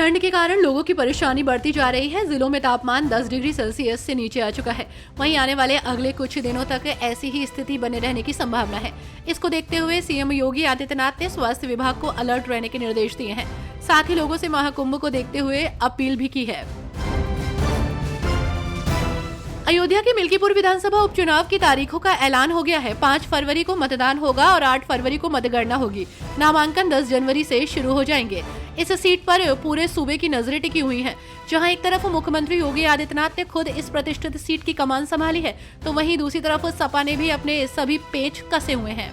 ठंड के कारण लोगों की परेशानी बढ़ती जा रही है। जिलों में तापमान 10 डिग्री सेल्सियस से नीचे आ चुका है। वहीं आने वाले अगले कुछ दिनों तक ऐसी ही स्थिति बने रहने की संभावना है। इसको देखते हुए सीएम योगी आदित्यनाथ ने स्वास्थ्य विभाग को अलर्ट रहने के निर्देश दिए हैं। साथ ही लोगों से महाकुंभ को देखते हुए अपील भी की है। अयोध्या के मिल्कीपुर विधानसभा उपचुनाव की तारीखों का ऐलान हो गया है। 5 फरवरी को मतदान होगा और 8 फरवरी को मतगणना होगी। नामांकन 10 जनवरी से शुरू हो जाएंगे। इस सीट पर पूरे सूबे की नजरें टिकी हुई हैं। जहां एक तरफ मुख्यमंत्री योगी आदित्यनाथ ने खुद इस प्रतिष्ठित सीट की कमान संभाली है, तो वहीं दूसरी तरफ सपा ने भी अपने सभी पेच कसे हुए हैं।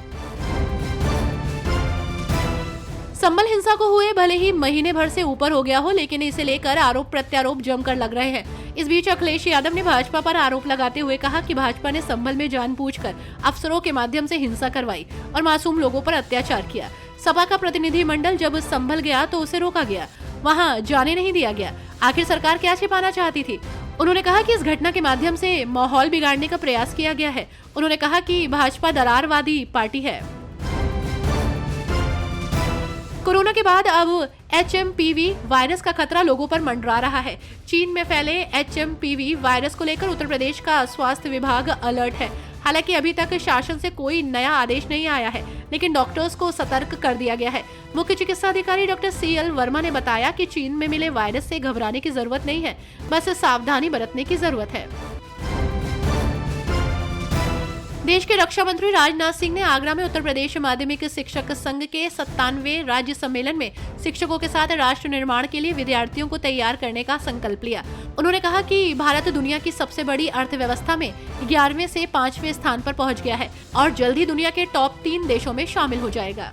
संभल हिंसा को हुए भले ही महीने भर से ऊपर हो गया हो, लेकिन इसे लेकर आरोप प्रत्यारोप जमकर लग रहे हैं। इस बीच अखिलेश यादव ने भाजपा पर आरोप लगाते हुए कहा कि भाजपा ने संभल में जानबूझकर अफसरों के माध्यम से हिंसा करवाई और मासूम लोगों पर अत्याचार किया। सपा का प्रतिनिधिमंडल जब संभल गया तो उसे रोका गया, वहां जाने नहीं दिया गया। आखिर सरकार क्या छिपाना चाहती थी? उन्होंने कहा कि इस घटना के माध्यम से माहौल बिगाड़ने का प्रयास किया गया है। उन्होंने कहा कि भाजपा दरारवादी पार्टी है। कोरोना के बाद अब HMPV वायरस का खतरा लोगों पर मंडरा रहा है। चीन में फैले HMPV वायरस को लेकर उत्तर प्रदेश का स्वास्थ्य विभाग अलर्ट है। हालांकि अभी तक शासन से कोई नया आदेश नहीं आया है, लेकिन डॉक्टर्स को सतर्क कर दिया गया है। मुख्य चिकित्सा अधिकारी डॉक्टर CL वर्मा ने बताया कि चीन में मिले वायरस से घबराने की जरूरत नहीं है, बस सावधानी बरतने की जरूरत है। देश के रक्षा मंत्री राजनाथ सिंह ने आगरा में उत्तर प्रदेश माध्यमिक शिक्षक संघ के 97वें राज्य सम्मेलन में शिक्षकों के साथ राष्ट्र निर्माण के लिए विद्यार्थियों को तैयार करने का संकल्प लिया। उन्होंने कहा कि भारत दुनिया की सबसे बड़ी अर्थव्यवस्था में 11वें से 5वें स्थान पर पहुंच गया है और जल्द ही दुनिया के टॉप 3 देशों में शामिल हो जाएगा।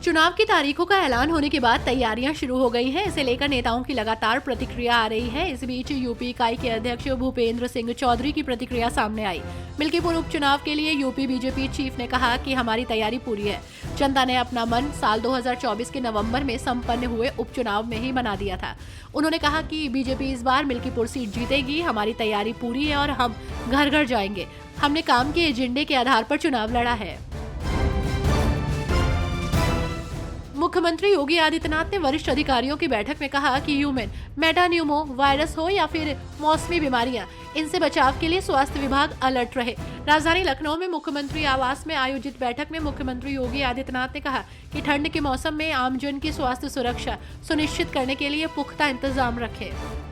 चुनाव की तारीखों का ऐलान होने के बाद तैयारियां शुरू हो गई हैं। इसे लेकर नेताओं की लगातार प्रतिक्रिया आ रही है। इस बीच यूपी इकाई के अध्यक्ष भूपेंद्र सिंह चौधरी की प्रतिक्रिया सामने आई। मिल्कीपुर उपचुनाव के लिए यूपी बीजेपी चीफ ने कहा कि हमारी तैयारी पूरी है। जनता ने अपना मन साल 2024 के नवंबर में संपन्न हुए उपचुनाव में ही बना दिया था। उन्होंने कहा कि बीजेपी इस बार मिल्कीपुर सीट जीतेगी। हमारी तैयारी पूरी है और हम घर घर जाएंगे। हमने काम के एजेंडे के आधार पर चुनाव लड़ा है। मुख्यमंत्री योगी आदित्यनाथ ने वरिष्ठ अधिकारियों की बैठक में कहा कि ह्यूमन मेटान्यूमो वायरस हो या फिर मौसमी बीमारियां, इनसे बचाव के लिए स्वास्थ्य विभाग अलर्ट रहे। राजधानी लखनऊ में मुख्यमंत्री आवास में आयोजित बैठक में मुख्यमंत्री योगी आदित्यनाथ ने कहा कि ठंड के मौसम में आमजन की स्वास्थ्य सुरक्षा सुनिश्चित करने के लिए पुख्ता इंतजाम रखें।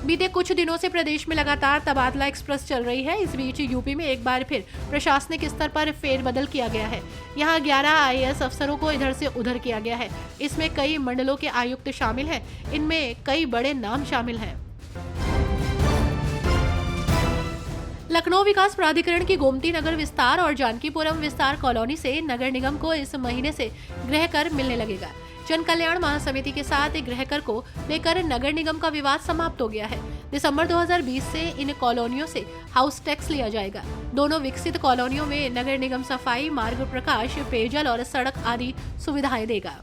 बीते कुछ दिनों से प्रदेश में लगातार तबादला एक्सप्रेस चल रही है। इस बीच यूपी में एक बार फिर प्रशासनिक स्तर पर फेरबदल किया गया है। यहां 11 IAS अफसरों को इधर से उधर किया गया है। इसमें कई मंडलों के आयुक्त शामिल हैं। इनमें कई बड़े नाम शामिल हैं। लखनऊ विकास प्राधिकरण की गोमती नगर विस्तार और जानकीपुरम विस्तार कॉलोनी से नगर निगम को इस महीने से गृह कर मिलने लगेगा। जन कल्याण महासमिति के साथ गृह कर को लेकर नगर निगम का विवाद समाप्त हो गया है। दिसंबर 2020 से इन कॉलोनियों से हाउस टैक्स लिया जाएगा। दोनों विकसित कॉलोनियों में नगर निगम सफाई, मार्ग प्रकाश, पेयजल और सड़क आदि सुविधाएं देगा।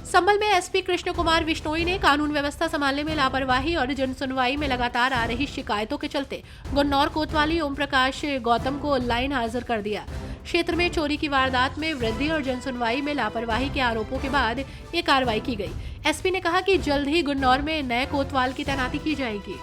संभल में SP कृष्ण कुमार विश्नोई ने कानून व्यवस्था संभालने में लापरवाही और जन सुनवाई में लगातार आ रही शिकायतों के चलते गुन्नौर कोतवाली ओम प्रकाश गौतम को लाइन हाजिर कर दिया। क्षेत्र में चोरी की वारदात में वृद्धि और जन सुनवाई में लापरवाही के आरोपों के बाद ये कार्रवाई की गई। SP ने कहा कि जल्द ही गुन्नौर में नए कोतवाल की तैनाती की जाएगी।